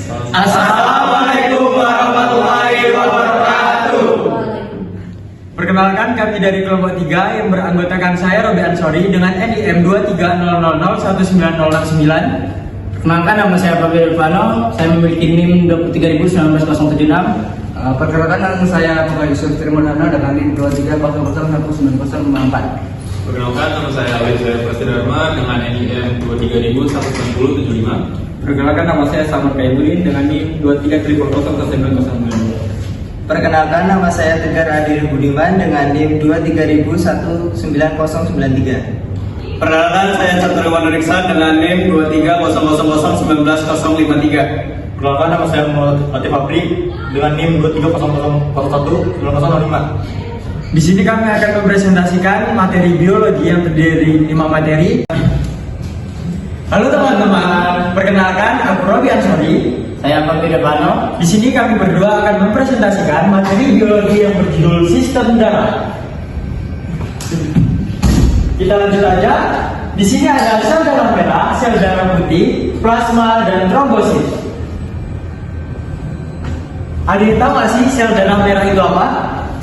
Assalamualaikum warahmatullahi wabarakatuh. Perkenalkan, kami dari kelompok 3 yang beranggotakan saya Robi Ansori dengan NIM 230001909. Perkenalkan, nama saya Fabio Irvano, saya memiliki NIM 230001976. Perkenalkan, nama saya Muhammad Yusuf Trimodana dengan NIM 230099094. Perkenalkan, nama saya Alif Prastidharma dengan NIM 2301075. Perkenalkan, nama saya Samar Kaibulin dengan NIM 230001909. Perkenalkan, nama saya Tegar Adil Budiman dengan NIM 230109093. Perkenalkan, saya Caturwan Riksan dengan NIM 230001903. Perkenalkan, nama saya Muhammad Latif Fabri dengan NIM 230011905. Di sini kami akan mempresentasikan materi biologi yang terdiri dari 5 materi. Halo teman-teman, perkenalkan aku Robi Ansori. Saya Fabio Irvano. Di sini kami berdua akan mempresentasikan materi biologi yang berjudul sistem darah. Kita lanjut aja. Di sini ada sel darah merah, sel darah putih, plasma, dan trombosit. Ada yang tahu nggak sih sel darah merah itu apa?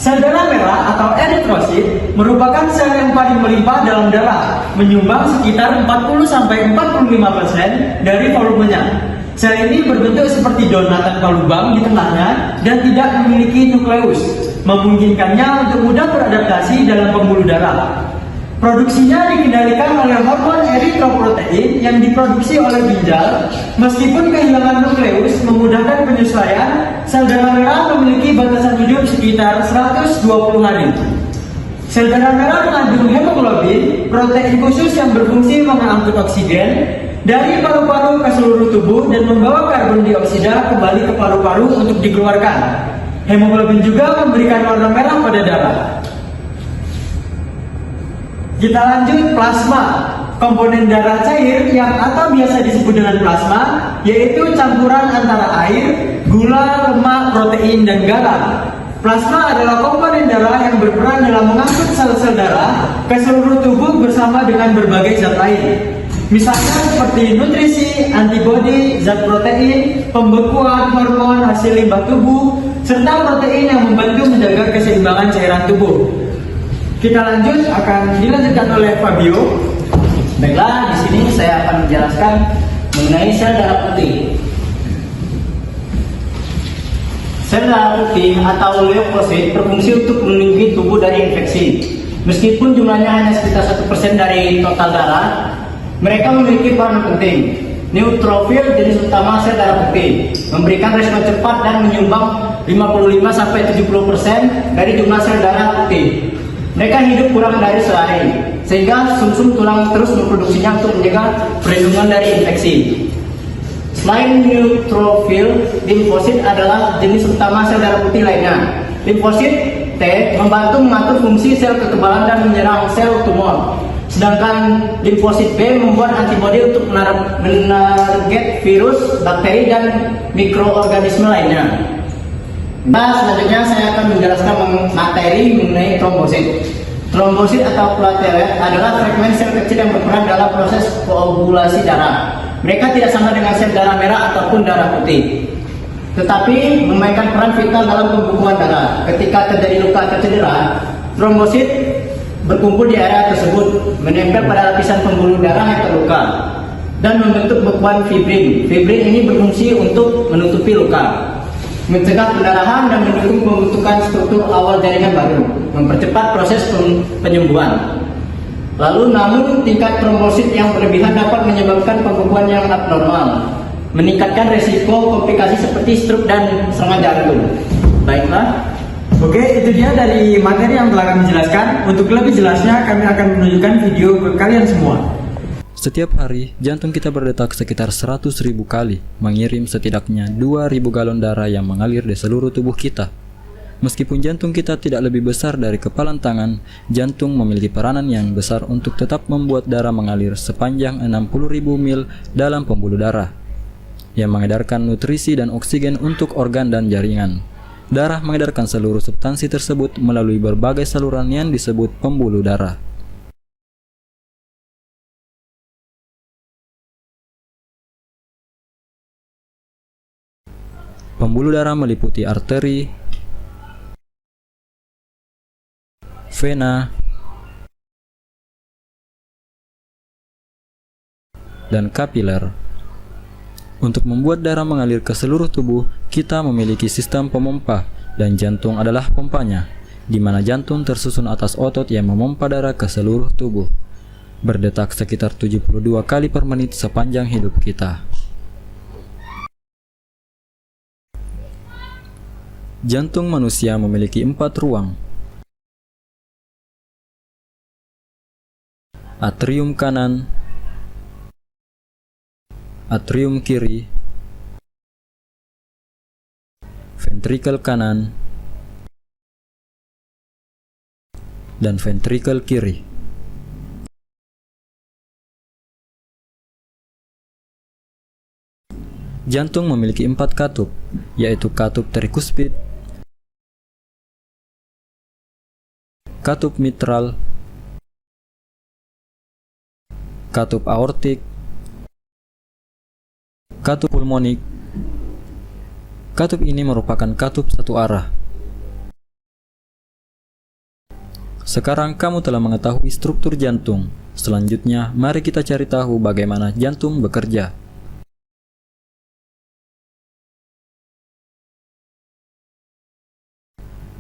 Sel darah merah atau eritrosit merupakan sel yang paling melimpah dalam darah, menyumbang sekitar 40-45% dari volumenya. Sel ini berbentuk seperti donat tanpa lubang di tengahnya dan tidak memiliki nukleus, memungkinkannya untuk mudah beradaptasi dalam pembuluh darah. Produksinya dikendalikan oleh hormon eritroprotein yang diproduksi oleh ginjal. Meskipun kehilangan nukleus memudahkan penyesuaian, sel darah merah memiliki batasan hidup sekitar 120 hari. Sel darah merah mengandung hemoglobin, protein khusus yang berfungsi mengangkut oksigen dari paru-paru ke seluruh tubuh dan membawa karbon dioksida kembali ke paru-paru untuk dikeluarkan. Hemoglobin juga memberikan warna merah pada darah. Kita lanjut, plasma, komponen darah cair yang atau biasa disebut dengan plasma, yaitu campuran antara air, gula, lemak, protein, dan garam. Plasma adalah komponen darah yang berperan dalam mengangkut sel-sel darah ke seluruh tubuh bersama dengan berbagai zat lain. Misalnya seperti nutrisi, antibodi, zat protein, pembekuan, hormon, hasil limbah tubuh, serta protein yang membantu menjaga keseimbangan cairan tubuh. Kita lanjut, akan dilanjutkan oleh Fabio. Baiklah, di sini saya akan menjelaskan mengenai sel darah putih. Sel darah putih atau leukosit berfungsi untuk melindungi tubuh dari infeksi. Meskipun jumlahnya hanya sekitar 1% dari total darah, mereka memiliki peran penting. Neutrofil jenis utama sel darah putih memberikan respon cepat dan menyumbang 55-70% dari jumlah sel darah putih. Mereka hidup kurang dari sehari, sehingga sumsum tulang terus memproduksinya untuk menjaga perlindungan dari infeksi. Selain neutrofil, limfosit adalah jenis utama sel darah putih lainnya. Limfosit T membantu mengatur fungsi sel kekebalan dan menyerang sel tumor. Sedangkan limfosit B membuat antibodi untuk menarget virus, bakteri, dan mikroorganisme lainnya. Nah, selanjutnya saya akan menjelaskan materi mengenai trombosit. Trombosit atau platelet adalah fragmen sel kecil yang berperan dalam proses koagulasi darah. Mereka tidak sama dengan sel darah merah ataupun darah putih, tetapi memainkan peran vital dalam pembekuan darah. Ketika terjadi luka atau cedera, trombosit berkumpul di area tersebut, menempel pada lapisan pembuluh darah yang terluka dan membentuk bekuan fibrin. Fibrin ini berfungsi untuk menutupi luka, mencegah pendarahan, dan mendukung pembentukan struktur awal jaringan baru, mempercepat proses penyembuhan. Lalu, namun tingkat trombosit yang berlebihan dapat menyebabkan pembekuan yang abnormal, meningkatkan resiko komplikasi seperti stroke dan serangan jantung. Baiklah. Oke, itu dia dari materi yang telah kami jelaskan. Untuk lebih jelasnya, kami akan menunjukkan video ke kalian semua. Setiap hari, jantung kita berdetak sekitar 100.000 kali, mengirim setidaknya 2.000 galon darah yang mengalir di seluruh tubuh kita. Meskipun jantung kita tidak lebih besar dari kepalan tangan, jantung memiliki peranan yang besar untuk tetap membuat darah mengalir sepanjang 60.000 mil dalam pembuluh darah, yang mengedarkan nutrisi dan oksigen untuk organ dan jaringan. Darah mengedarkan seluruh substansi tersebut melalui berbagai saluran yang disebut pembuluh darah. Pembuluh darah meliputi arteri, vena, dan kapiler. Untuk membuat darah mengalir ke seluruh tubuh, kita memiliki sistem pemompa, dan jantung adalah pompanya, di mana jantung tersusun atas otot yang memompa darah ke seluruh tubuh, berdetak sekitar 72 kali per menit sepanjang hidup kita. Jantung manusia memiliki 4 ruang: atrium kanan, atrium kiri, ventrikel kanan, dan ventrikel kiri. Jantung memiliki 4 katup, yaitu katup trikuspid, katup mitral, katup aortik, katup pulmonik. Katup ini merupakan katup satu arah. Sekarang kamu telah mengetahui struktur jantung. Selanjutnya, mari kita cari tahu bagaimana jantung bekerja.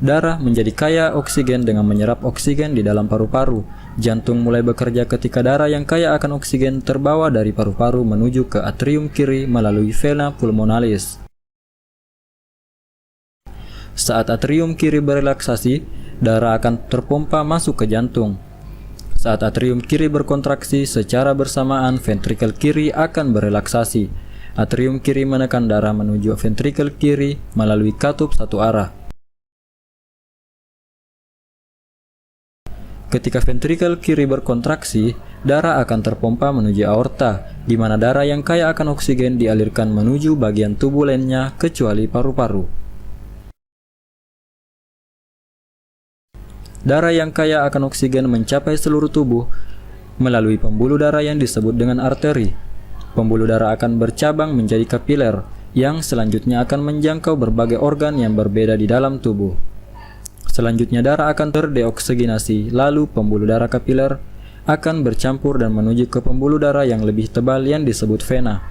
Darah menjadi kaya oksigen dengan menyerap oksigen di dalam paru-paru. Jantung mulai bekerja ketika darah yang kaya akan oksigen terbawa dari paru-paru menuju ke atrium kiri melalui vena pulmonalis. Saat atrium kiri berelaksasi, darah akan terpompa masuk ke jantung. Saat atrium kiri berkontraksi, secara bersamaan ventrikel kiri akan berelaksasi. Atrium kiri menekan darah menuju ventrikel kiri melalui katup satu arah. Ketika ventrikel kiri berkontraksi, darah akan terpompa menuju aorta, di mana darah yang kaya akan oksigen dialirkan menuju bagian tubuh lainnya kecuali paru-paru. Darah yang kaya akan oksigen mencapai seluruh tubuh melalui pembuluh darah yang disebut dengan arteri. Pembuluh darah akan bercabang menjadi kapiler, yang selanjutnya akan menjangkau berbagai organ yang berbeda di dalam tubuh. Selanjutnya darah akan terdeoksigenasi, lalu pembuluh darah kapiler akan bercampur dan menuju ke pembuluh darah yang lebih tebal yang disebut vena.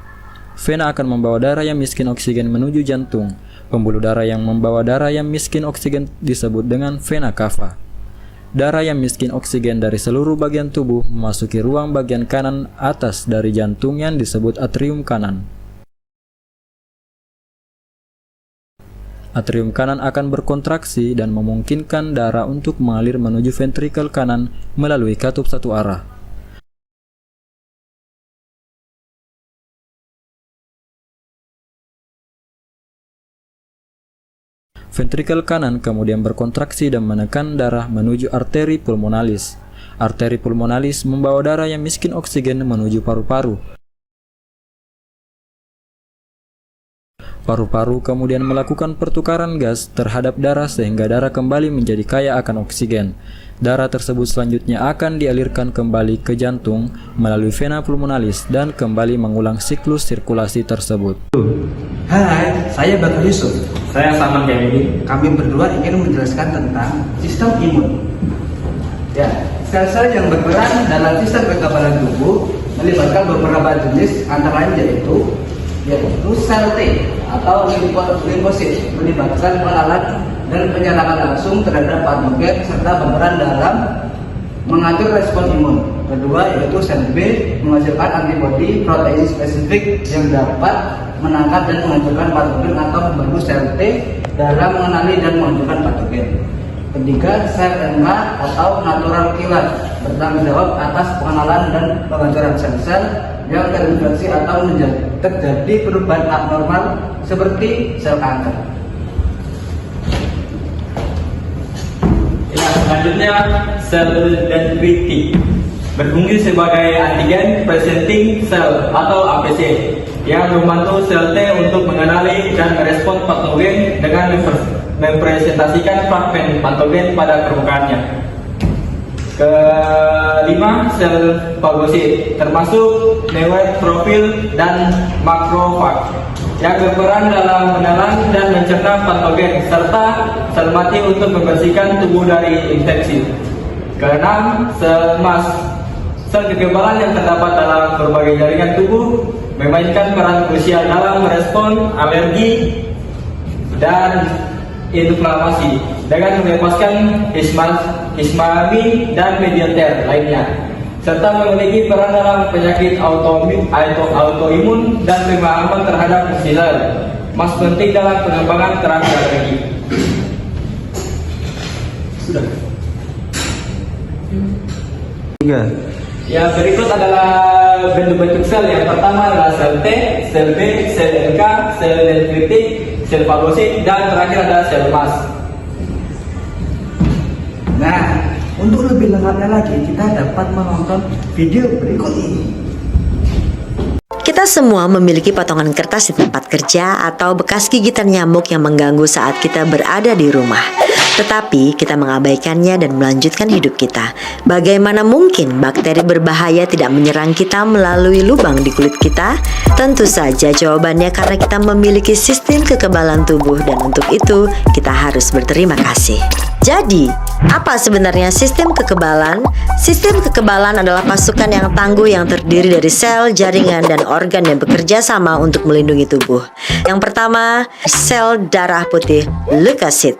Vena akan membawa darah yang miskin oksigen menuju jantung. Pembuluh darah yang membawa darah yang miskin oksigen disebut dengan vena cava. Darah yang miskin oksigen dari seluruh bagian tubuh memasuki ruang bagian kanan atas dari jantung yang disebut atrium kanan. Atrium kanan akan berkontraksi dan memungkinkan darah untuk mengalir menuju ventrikel kanan melalui katup satu arah. Ventrikel kanan kemudian berkontraksi dan menekan darah menuju arteri pulmonalis. Arteri pulmonalis membawa darah yang miskin oksigen menuju paru-paru. Paru-paru kemudian melakukan pertukaran gas terhadap darah sehingga darah kembali menjadi kaya akan oksigen. Darah tersebut selanjutnya akan dialirkan kembali ke jantung melalui vena pulmonalis dan kembali mengulang siklus sirkulasi tersebut. Hai, saya Bakar Yusuf. Saya Saman Jamili. Kami berdua ingin menjelaskan tentang sistem imun. Ya, sel-sel yang berperan dalam sistem kekebalan tubuh melibatkan beberapa jenis, antara lain yaitu sel T atau limfosit, melibatkan pengenalan dan penyerangan langsung terhadap patogen serta berperan dalam mengatur respon imun. Kedua yaitu sel B, menghasilkan antibodi protein spesifik yang dapat menangkap dan menghancurkan patogen atau membantu sel T dalam mengenali dan menghancurkan patogen. Ketiga, sel NK atau natural killer, bertanggung jawab atas pengenalan dan penghancuran sel-sel yang terinfeksi atau terjadi perubahan abnormal seperti sel kanker. Ya, selanjutnya sel dendritik berfungsi sebagai antigen presenting cell atau APC yang membantu sel T untuk mengenali dan merespon patogen dengan mempresentasikan fragmen patogen pada permukaannya. Kelima, sel fagosit, termasuk neutrofil dan makrofag, yang berperan dalam menelan dan mencerna patogen, serta sel mati untuk membersihkan tubuh dari infeksi. Keenam, sel emas, sel kekebalan yang terdapat dalam berbagai jaringan tubuh, memainkan peran krusial dalam merespon alergi dan inflamasi dengan melepaskan histamine dan mediator lainnya, serta memiliki peran dalam penyakit autoimun dan pemahaman terhadap sel. Mas penting dalam pengembangan terapi alergi. Sudah. Ya, berikut adalah bentuk-bentuk sel. Yang pertama adalah sel T, sel B, sel NK, sel dendritik, sel fagosit, dan terakhir adalah sel emas. Nah, untuk lebih lengkapnya lagi, kita dapat menonton video berikut ini. Kita semua memiliki potongan kertas di tempat kerja atau bekas gigitan nyamuk yang mengganggu saat kita berada di rumah. Tetapi kita mengabaikannya dan melanjutkan hidup kita. Bagaimana mungkin bakteri berbahaya tidak menyerang kita melalui lubang di kulit kita? Tentu saja jawabannya karena kita memiliki sistem kekebalan tubuh, dan untuk itu kita harus berterima kasih. Jadi, apa sebenarnya sistem kekebalan? Sistem kekebalan adalah pasukan yang tangguh yang terdiri dari sel, jaringan, dan organ yang bekerja sama untuk melindungi tubuh. Yang pertama, sel darah putih, leukosit.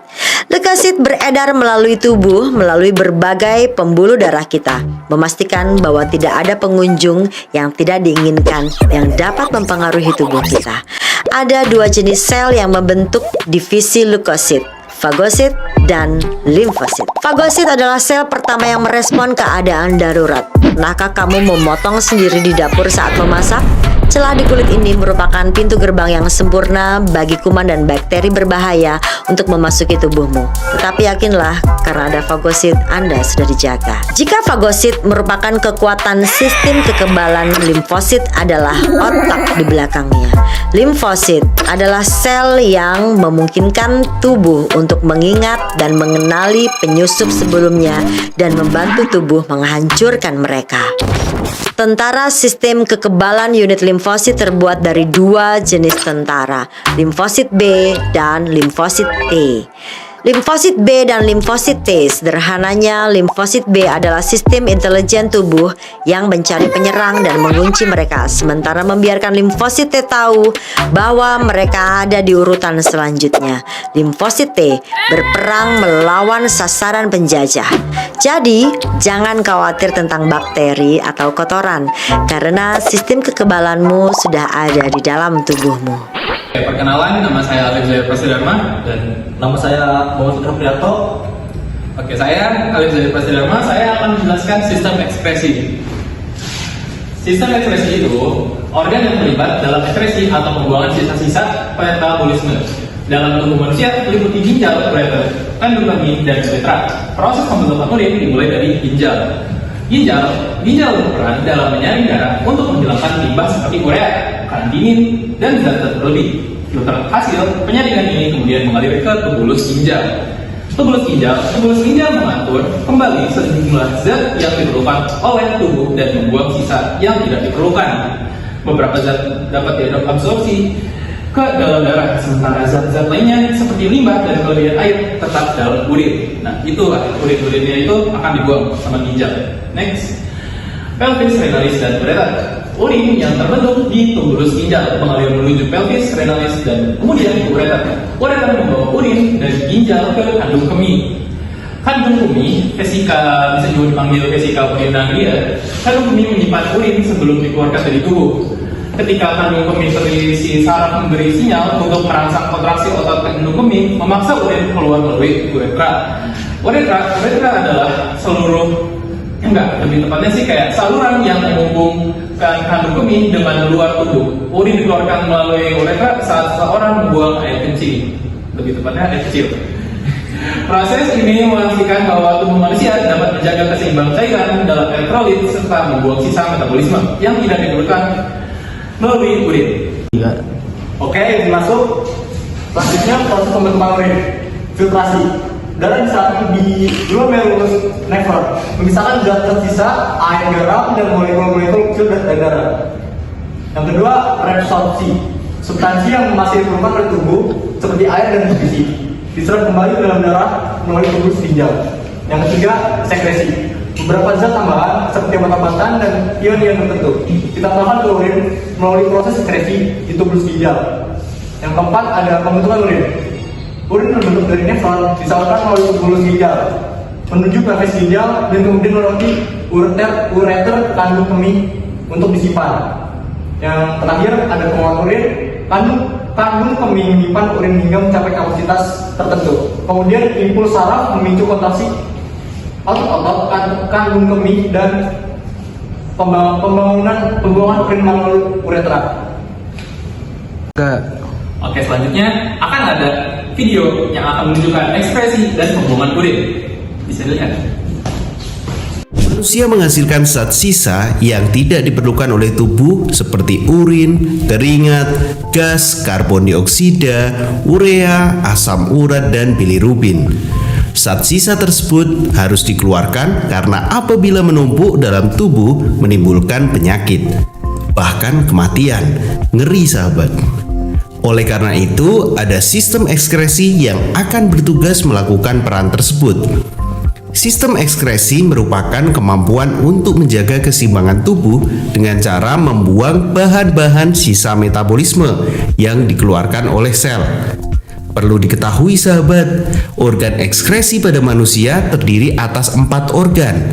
Leukosit beredar melalui tubuh melalui berbagai pembuluh darah kita, memastikan bahwa tidak ada pengunjung yang tidak diinginkan yang dapat mempengaruhi tubuh kita. Ada dua jenis sel yang membentuk divisi leukosit, fagosit dan limfosit. Fagosit adalah sel pertama yang merespon keadaan darurat. Pernahkah kamu memotong sendiri di dapur saat memasak? Celah di kulit ini merupakan pintu gerbang yang sempurna bagi kuman dan bakteri berbahaya untuk memasuki tubuhmu. Tetapi yakinlah, karena ada fagosit, Anda sudah dijaga. Jika fagosit merupakan kekuatan sistem kekebalan, limfosit adalah otak di belakangnya. Limfosit adalah sel yang memungkinkan tubuh untuk mengingat dan mengenali penyusup sebelumnya dan membantu tubuh menghancurkan mereka. Tentara sistem kekebalan unit limfosit terbuat dari dua jenis tentara, limfosit B dan limfosit T. Limfosit B dan limfosit T, sederhananya limfosit B adalah sistem intelijen tubuh yang mencari penyerang dan mengunci mereka, sementara membiarkan limfosit T tahu bahwa mereka ada di urutan selanjutnya. Limfosit T berperang melawan sasaran penjajah. Jadi, jangan khawatir tentang bakteri atau kotoran, karena sistem kekebalanmu sudah ada di dalam tubuhmu. Oke, perkenalan, nama saya Alif Zahir Prasidharma dan Nama saya Muhammad Sutrapriyanto. oke, saya Alif Zahir Prasidharma. Saya akan menjelaskan sistem ekspresi. Sistem ekspresi itu organ yang terlibat dalam ekspresi atau pembuangan sisa-sisa metabolisme. Dalam tubuh manusia meliputi ginjal, ureter, kandung kemih, dan uretra. Proses pembentukan urin dimulai dari ginjal. Ginjal berperan dalam menyaring darah untuk menghilangkan limbah seperti urea, makanan dingin, dan zat-zat berlebih. Filter hasil penyaringan ini kemudian mengalir ke tubulus ginjal. Tubulus ginjal mengatur kembali sejumlah zat yang diperlukan oleh tubuh dan membuang sisa yang tidak diperlukan. Beberapa zat dapat diabsorpsi ke dalam darah, sementara zat-zat lainnya seperti limbah dan kelebihan air tetap dalam urin. Nah, itulah urinnya itu akan dibuang sama ginjal. Next, pelvis, renalis, dan ureter. Urin yang terbentuk di tubulus ginjal mengalir menuju pelvis, renalis, dan kemudian ke ureter. Ureter membawa urin dari ginjal ke kandung kemih. Kandung kemih, vesika, bisa juga dipanggil vesika urinaria. Kandung kemih menyimpan urin sebelum dikeluarkan dari tubuh. Ketika kandung kemih terisi saraf memberi sinyal untuk merangsang kontraksi otot kandung kemih, memaksa urin keluar melalui uretra. Uretra adalah lebih tepatnya sih kayak saluran yang menghubungkan kandung kemih dengan luar tubuh. Urin dikeluarkan melalui uretra saat seseorang membuang air kencing, lebih tepatnya air kecil. Proses ini memastikan bahwa tubuh manusia dapat menjaga keseimbangan cairan dalam elektrolit serta membuang sisa metabolisme yang tidak diperlukan melalui urin. Oke, masuk. Selanjutnya proses pembentukan urin, filtrasi. darah disatu di dua melurus nephron, memisahkan zat tersisa, air, garam, dan molekul-molekul kecil dari darah. Yang kedua, resorpsi, substansi yang masih diperlukan oleh tubuh seperti air dan nutrisi diserap kembali ke dalam darah melalui tubulus ginjal. Yang ketiga, sekresi, beberapa zat tambahan seperti obat-obatan dan ion-ion tertentu ditambahkan ke urin melalui proses sekresi di tubulus ginjal. Yang keempat, ada pembentukan urin. Urin terbentuk dari nefron disalurkan melalui tubulus ginjal menuju ke napas ginjal dan kemudian melewati ureter kandung kemih untuk disimpan. Yang terakhir, ada pengolahan urin. Kandung kemih menyimpan urin hingga mencapai kapasitas tertentu. Kemudian impuls saraf memicu kontraksi otot kandung kemih dan pembuangan urin melalui uretra. Oke, selanjutnya akan ada video yang akan menunjukkan ekspresi dan pembuangan urin. Bisa dilihat. Manusia menghasilkan zat sisa yang tidak diperlukan oleh tubuh seperti urin, keringat, gas, karbon dioksida, urea, asam urat, dan bilirubin. Zat sisa tersebut harus dikeluarkan karena apabila menumpuk dalam tubuh menimbulkan penyakit, bahkan kematian. Ngeri, sahabat. Oleh karena itu, ada sistem ekskresi yang akan bertugas melakukan peran tersebut. Sistem ekskresi merupakan kemampuan untuk menjaga keseimbangan tubuh dengan cara membuang bahan-bahan sisa metabolisme yang dikeluarkan oleh sel. Perlu diketahui, sahabat, organ ekskresi pada manusia terdiri atas 4 organ,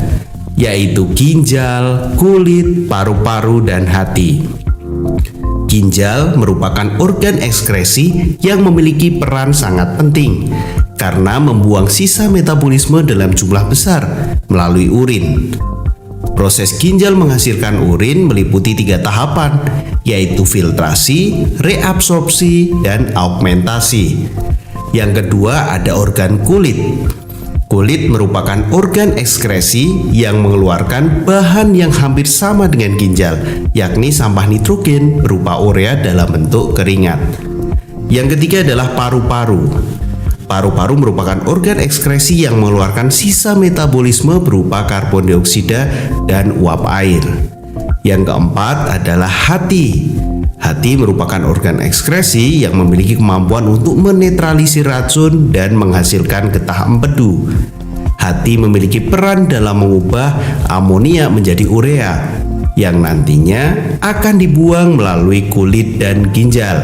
yaitu ginjal, kulit, paru-paru, dan hati. Ginjal merupakan organ ekskresi yang memiliki peran sangat penting karena membuang sisa metabolisme dalam jumlah besar melalui urin. Proses ginjal menghasilkan urin meliputi 3 tahapan, yaitu filtrasi, reabsorpsi, dan augmentasi. Yang kedua, ada organ kulit. Kulit merupakan organ ekskresi yang mengeluarkan bahan yang hampir sama dengan ginjal, yakni sampah nitrogen berupa urea dalam bentuk keringat. Yang ketiga adalah paru-paru. Paru-paru merupakan organ ekskresi yang mengeluarkan sisa metabolisme berupa karbon dioksida dan uap air. Yang keempat adalah hati. Hati merupakan organ ekskresi yang memiliki kemampuan untuk menetralisir racun dan menghasilkan getah empedu. Hati memiliki peran dalam mengubah amonia menjadi urea yang nantinya akan dibuang melalui kulit dan ginjal.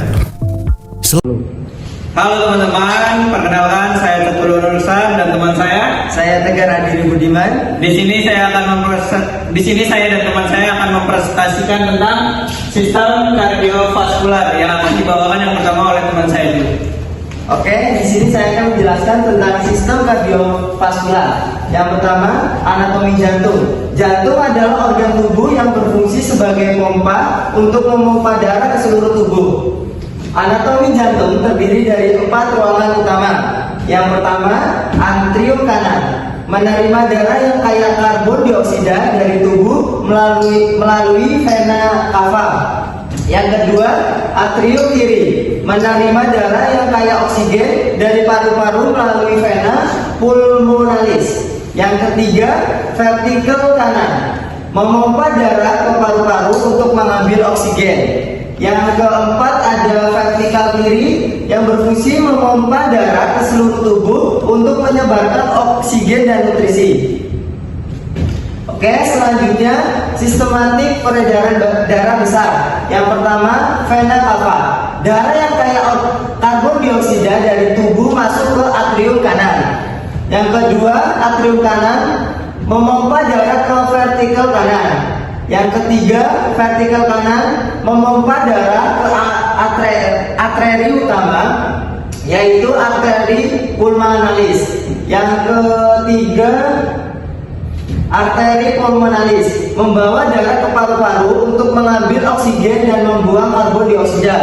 Halo teman-teman, perkenalkan saya Teguh Nursan dan teman saya Tegar Adiri Budiman. Di sini saya dan teman saya akan mempresentasikan tentang sistem kardiovaskular yang akan dibawakan yang pertama oleh teman saya dulu. Oke, di sini saya akan menjelaskan tentang sistem kardiovaskular. Yang pertama, anatomi jantung. Jantung adalah organ tubuh yang berfungsi sebagai pompa untuk memompa darah ke seluruh tubuh. Anatomi jantung terdiri dari 4 ruangan utama. Yang pertama, atrium kanan, menerima darah yang kaya karbon dioksida dari tubuh melalui vena cava. Yang kedua, atrium kiri, menerima darah yang kaya oksigen dari paru-paru melalui vena pulmonalis. Yang ketiga, vertikal kanan, memompa darah ke paru-paru untuk mengambil oksigen. Yang keempat, ada vertikal kiri yang berfungsi memompa darah ke seluruh tubuh untuk menyebarkan oksigen dan nutrisi. Oke, selanjutnya sistematik peredaran darah besar. Yang pertama, vena cava, darah yang kaya karbon dioksida dari tubuh masuk ke atrium kanan. Yang kedua, atrium kanan memompa darah ke vertikal kanan. Yang ketiga, vertikal kanan memompa darah ke arteri utama, yaitu arteri pulmonalis. Yang ketiga, arteri pulmonalis membawa darah ke paru-paru untuk mengambil oksigen dan membuang karbon dioksida.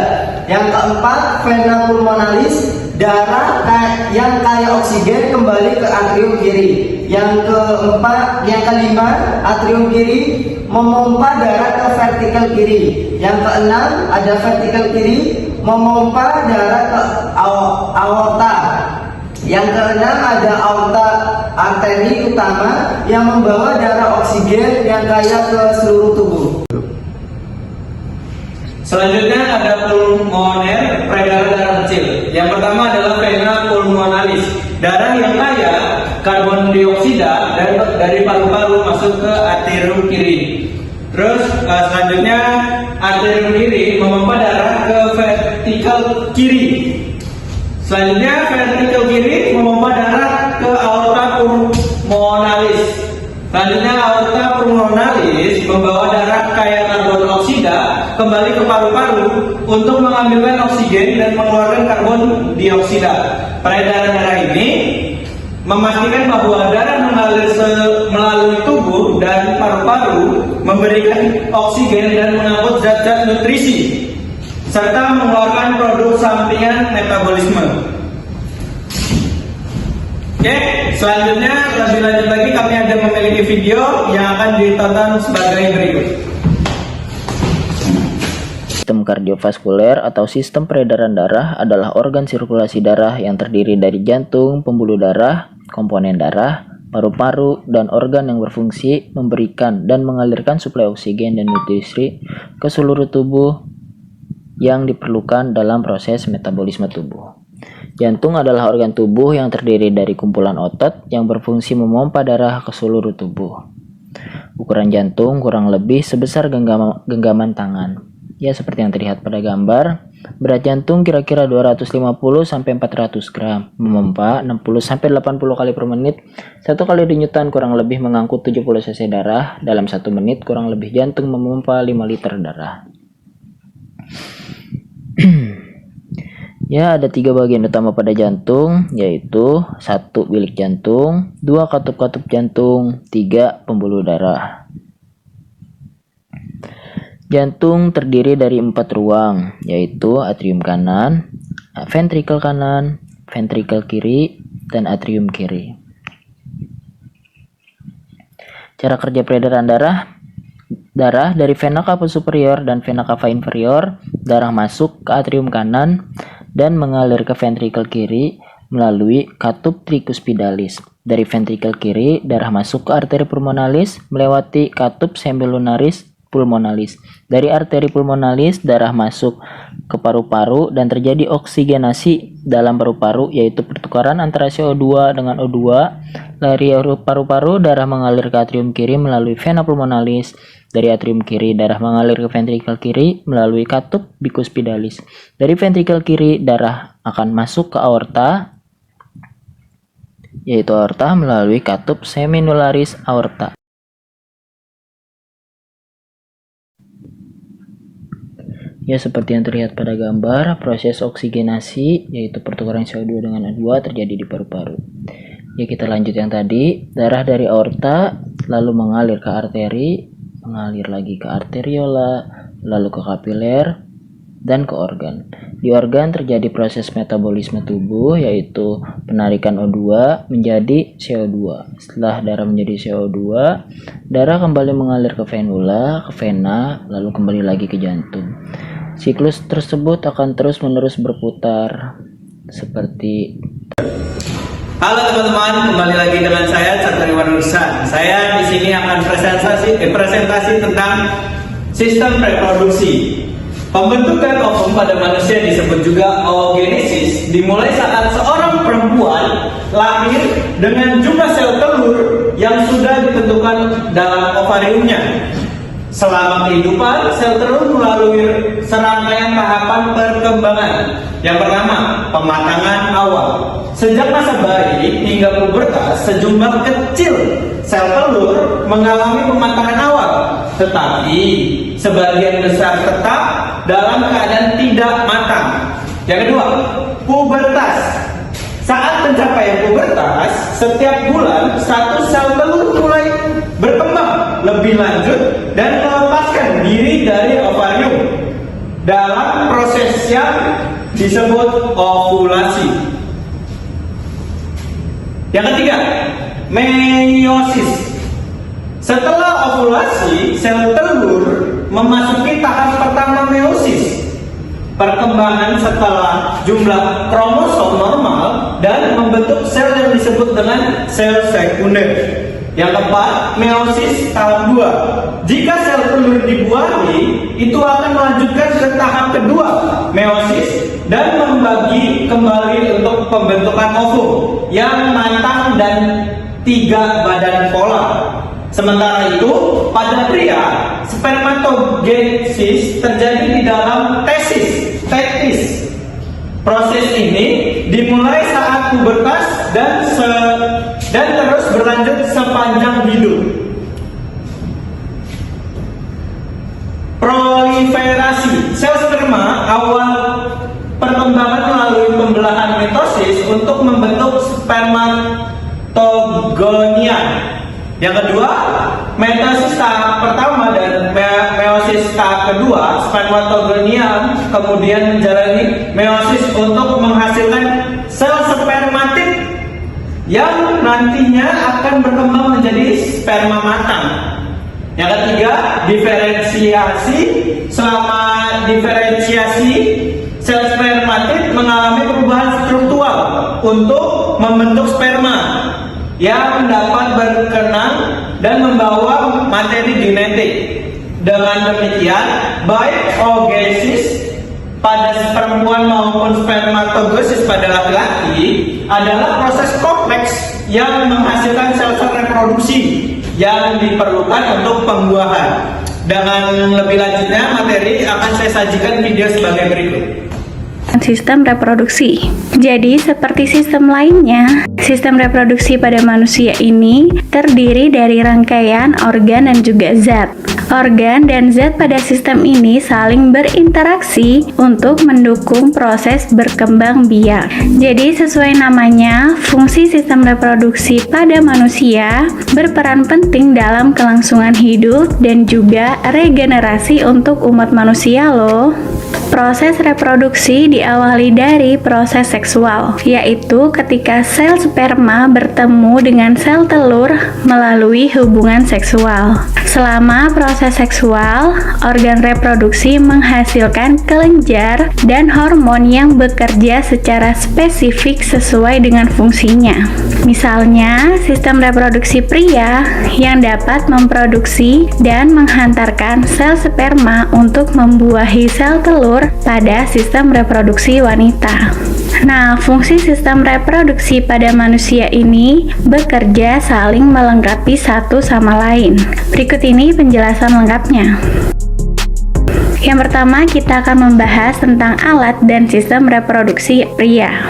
Yang keempat, vena pulmonalis, darah yang kaya oksigen kembali ke atrium kiri. Yang kelima, atrium kiri memompa darah ke vertikal kiri. Yang keenam, ada vertikal kiri memompa darah ke aorta. Yang keenam ada aorta, arteri utama yang membawa darah oksigen yang kaya ke seluruh tubuh. Selanjutnya ada pulmoner, peredaran darah kecil. Yang pertama adalah vena pulmonalis, darah yang kaya karbon dioksida dari paru-paru masuk ke arterium kiri. Terus selanjutnya arterium kiri memompa darah ke vertikal kiri. Selanjutnya vertikal kiri memompa darah ke aorta pulmonalis. Selanjutnya aorta pulmonalis membawa darah kaya karbon oksida kembali ke paru-paru untuk mengambilkan oksigen dan mengeluarkan karbon dioksida. Peredaran darah ini memastikan bahwa darah mengalir melalui tubuh dan paru-paru, memberikan oksigen dan mengangkut zat-zat nutrisi, serta mengeluarkan produk sampingan metabolisme. Oke, selanjutnya lebih lanjut lagi kami ada memiliki video yang akan ditonton sebagai berikut. Sistem kardiovaskuler atau sistem peredaran darah adalah organ sirkulasi darah yang terdiri dari jantung, pembuluh darah, komponen darah, paru-paru, dan organ yang berfungsi memberikan dan mengalirkan suplai oksigen dan nutrisi ke seluruh tubuh yang diperlukan dalam proses metabolisme tubuh. Jantung adalah organ tubuh yang terdiri dari kumpulan otot yang berfungsi memompa darah ke seluruh tubuh. Ukuran jantung kurang lebih sebesar genggaman tangan. Ya, seperti yang terlihat pada gambar, berat jantung kira-kira 250-400 gram, memompa 60-80 kali per menit. 1 kali denyutan kurang lebih mengangkut 70 cc darah. Dalam 1 menit kurang lebih jantung memompa 5 liter darah. Ya, ada 3 bagian utama pada jantung, yaitu 1 bilik jantung, 2 katup-katup jantung, 3 pembuluh darah. Jantung terdiri dari 4 ruang, yaitu atrium kanan, ventrikel kanan, ventrikel kiri, dan atrium kiri. Cara kerja peredaran darah dari vena cava superior dan vena cava inferior, darah masuk ke atrium kanan dan mengalir ke ventrikel kiri melalui katup tricuspidalis. Dari ventrikel kiri, darah masuk ke arteri pulmonalis melewati katup semilunaris pulmonalis. Dari arteri pulmonalis, darah masuk ke paru-paru dan terjadi oksigenasi dalam paru-paru, yaitu pertukaran antara CO2 dengan O2. Dari paru-paru, darah mengalir ke atrium kiri melalui vena pulmonalis. Dari atrium kiri, darah mengalir ke ventrikel kiri melalui katup bicuspidalis. Dari ventrikel kiri, darah akan masuk ke aorta, yaitu aorta melalui katup seminularis aorta. Ya, seperti yang terlihat pada gambar, proses oksigenasi yaitu pertukaran CO2 dengan O2 terjadi di paru-paru. Ya, kita lanjut yang tadi. Darah dari aorta lalu mengalir ke arteri, mengalir lagi ke arteriola, lalu ke kapiler, dan ke organ. Di organ terjadi proses metabolisme tubuh, yaitu penarikan O2 menjadi CO2. Setelah darah menjadi CO2, darah kembali mengalir ke venula, ke vena, lalu kembali lagi ke jantung. Siklus tersebut akan terus-menerus berputar seperti. Halo teman-teman, kembali lagi dengan saya Satriwan Nursan. Saya di sini akan presentasi tentang sistem reproduksi. Pembentukan ovum pada manusia disebut juga oogenesis, dimulai saat seorang perempuan lahir dengan jumlah sel telur yang sudah ditentukan dalam ovariumnya. Selama kehidupan, sel telur melalui serangkaian tahapan perkembangan. Yang pertama, pematangan awal. Sejak masa bayi hingga pubertas, sejumlah kecil sel telur mengalami pematangan awal, tetapi sebagian besar tetap dalam keadaan tidak matang. Yang kedua, pubertas. Saat pencapaian pubertas, setiap bulan satu sel telur mulai berkembang lebih lanjut dan melepaskan diri dari ovarium dalam proses yang disebut ovulasi. Yang ketiga, meiosis. Setelah ovulasi, sel telur memasuki tahap pertama meiosis. perkembangan setelah jumlah kromosom normal dan membentuk sel yang disebut dengan sel sekunder. Yang keempat, meiosis tahap 2. Jika sel telur dibuahi, itu akan melanjutkan ke tahap kedua, meiosis, dan membagi kembali untuk pembentukan ovum yang matang dan 3 badan polar. Sementara itu, pada pria, spermatogenesis terjadi di dalam testis. Proses ini dimulai saat pubertas dan terus berlanjut sepanjang hidup. Proliferasi sel sperma awal perkembangan melalui pembelahan mitosis untuk membentuk spermatogonia. Yang kedua, mitosis tahap pertama dan meiosis tahap kedua, spermatogonia, kemudian menjalani meiosis untuk menghasilkan sel spermatid yang nantinya akan berkembang menjadi sperma matang. Yang ketiga, diferensiasi. Selama diferensiasi, sel spermatid mengalami perubahan struktural untuk membentuk sperma yang dapat berkenang dan membawa materi genetik. Dengan demikian, baik oogenesis pada perempuan maupun spermatogenesis pada laki-laki adalah proses kompleks yang menghasilkan sel-sel reproduksi yang diperlukan untuk pembuahan. Dengan lebih lanjutnya, materi akan saya sajikan video sebagai berikut. Sistem reproduksi. Jadi, seperti sistem lainnya, sistem reproduksi pada manusia ini terdiri dari rangkaian organ dan juga zat. Organ dan zat pada sistem ini saling berinteraksi untuk mendukung proses berkembang biak. Jadi, sesuai namanya, fungsi sistem reproduksi pada manusia berperan penting dalam kelangsungan hidup dan juga regenerasi untuk umat manusia loh. Proses reproduksi diawali dari proses seksual, yaitu ketika sel sperma bertemu dengan sel telur melalui hubungan seksual. Selama proses seksual, organ reproduksi menghasilkan kelenjar dan hormon yang bekerja secara spesifik sesuai dengan fungsinya. Misalnya, sistem reproduksi pria yang dapat memproduksi dan menghantarkan sel sperma untuk membuahi sel telur pada sistem reproduksi wanita. Nah, fungsi sistem reproduksi pada manusia ini bekerja saling melengkapi satu sama lain. Berikut ini penjelasan lengkapnya. Yang pertama, kita akan membahas tentang alat dan sistem reproduksi pria.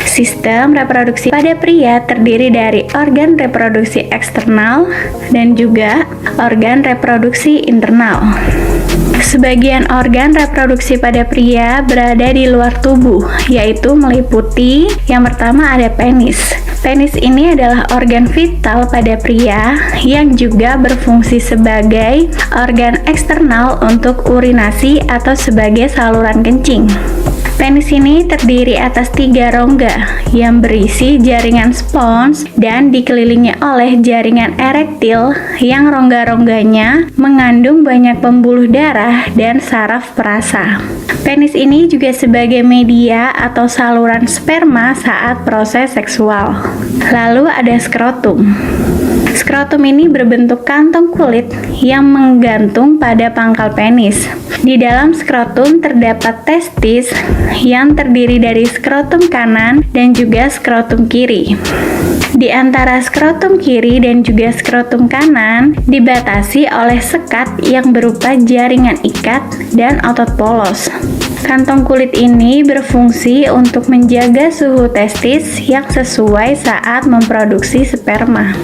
Sistem reproduksi pada pria terdiri dari organ reproduksi eksternal dan juga organ reproduksi internal. Sebagian organ reproduksi pada pria berada di luar tubuh, yaitu meliputi yang pertama ada penis. Penis ini adalah organ vital pada pria yang juga berfungsi sebagai organ eksternal untuk urinasi atau sebagai saluran kencing. Penis ini terdiri atas 3 rongga yang berisi jaringan spons dan dikelilingi oleh jaringan erektil yang rongga-rongganya mengandung banyak pembuluh darah dan saraf perasa. Penis ini juga sebagai media atau saluran sperma saat proses seksual. Lalu ada skrotum. Skrotum ini berbentuk kantong kulit yang menggantung pada pangkal penis. Di dalam skrotum terdapat testis yang terdiri dari skrotum kanan dan juga skrotum kiri. Di antara skrotum kiri dan juga skrotum kanan dibatasi oleh sekat yang berupa jaringan ikat dan otot polos. Kantong kulit ini berfungsi untuk menjaga suhu testis yang sesuai saat memproduksi sperma.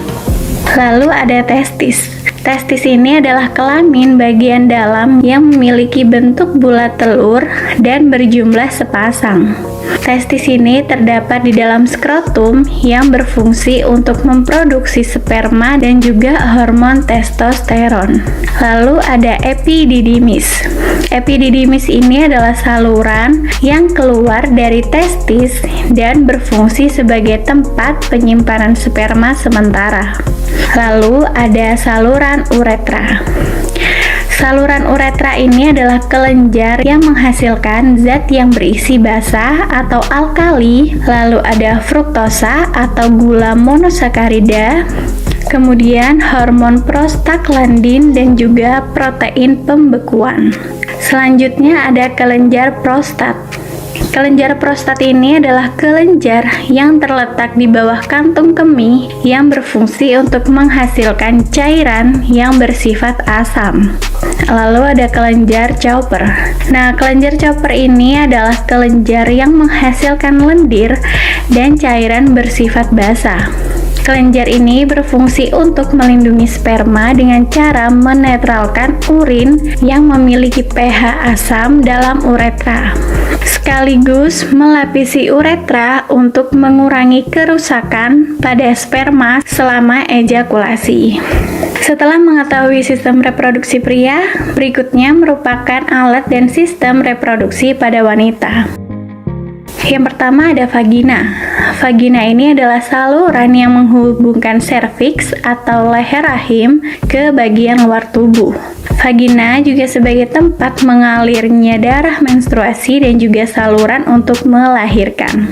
Lalu ada testis. Testis ini adalah kelamin bagian dalam yang memiliki bentuk bulat telur dan berjumlah sepasang. Testis ini terdapat di dalam skrotum yang berfungsi untuk memproduksi sperma dan juga hormon testosteron. Lalu ada epididymis. Epididymis ini adalah saluran yang keluar dari testis dan berfungsi sebagai tempat penyimpanan sperma sementara. Lalu ada saluran uretra. Saluran uretra ini adalah kelenjar yang menghasilkan zat yang berisi basa atau alkali, lalu ada fruktosa atau gula monosakarida, kemudian hormon prostaglandin dan juga protein pembekuan. Selanjutnya ada kelenjar prostat. Kelenjar prostat ini adalah kelenjar yang terletak di bawah kantung kemih yang berfungsi untuk menghasilkan cairan yang bersifat asam. Lalu ada kelenjar Chopper. Nah, kelenjar Chopper ini adalah kelenjar yang menghasilkan lendir dan cairan bersifat basah. Kelenjar ini berfungsi untuk melindungi sperma dengan cara menetralkan urin yang memiliki pH asam dalam uretra, sekaligus melapisi uretra untuk mengurangi kerusakan pada sperma selama ejakulasi. Setelah mengetahui sistem reproduksi pria, berikutnya merupakan alat dan sistem reproduksi pada wanita. Yang pertama ada vagina. Vagina ini adalah saluran yang menghubungkan serviks atau leher rahim ke bagian luar tubuh. Vagina juga sebagai tempat mengalirnya darah menstruasi dan juga saluran untuk melahirkan.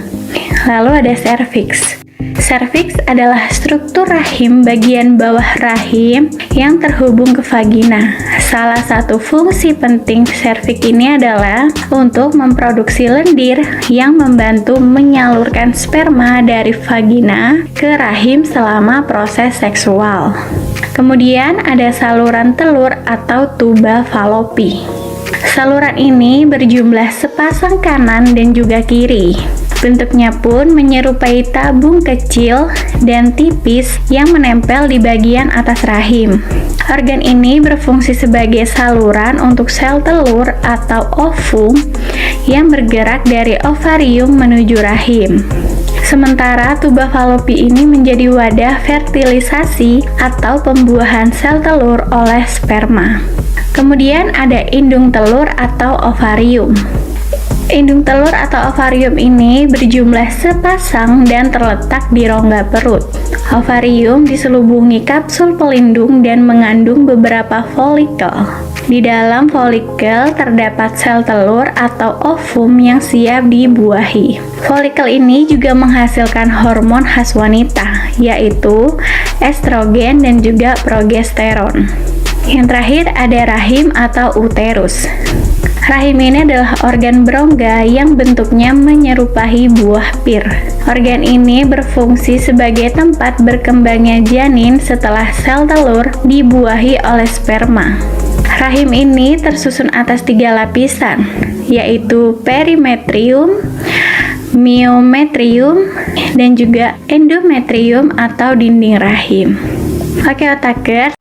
Lalu ada serviks. Serviks adalah struktur rahim bagian bawah rahim yang terhubung ke vagina. Salah satu fungsi penting serviks ini adalah untuk memproduksi lendir yang membantu menyalurkan sperma dari vagina ke rahim selama proses seksual. Kemudian ada saluran telur atau tuba falopi. Saluran ini berjumlah sepasang kanan dan juga kiri. Bentuknya pun menyerupai tabung kecil dan tipis yang menempel di bagian atas rahim. Organ ini berfungsi sebagai saluran untuk sel telur atau ovum yang bergerak dari ovarium menuju rahim. Sementara tuba falopi ini menjadi wadah fertilisasi atau pembuahan sel telur oleh sperma. Kemudian ada indung telur atau ovarium. Indung telur atau ovarium ini berjumlah sepasang dan terletak di rongga perut. Ovarium diselubungi kapsul pelindung dan mengandung beberapa folikel. Di dalam folikel terdapat sel telur atau ovum yang siap dibuahi. Folikel ini juga menghasilkan hormon khas wanita, yaitu estrogen dan juga progesteron. Yang terakhir ada rahim atau uterus. Rahim ini adalah organ berongga yang bentuknya menyerupai buah pir. Organ ini berfungsi sebagai tempat berkembangnya janin setelah sel telur dibuahi oleh sperma. Rahim ini tersusun atas 3 lapisan, yaitu perimetrium, myometrium, dan juga endometrium atau dinding rahim. Oke otakers,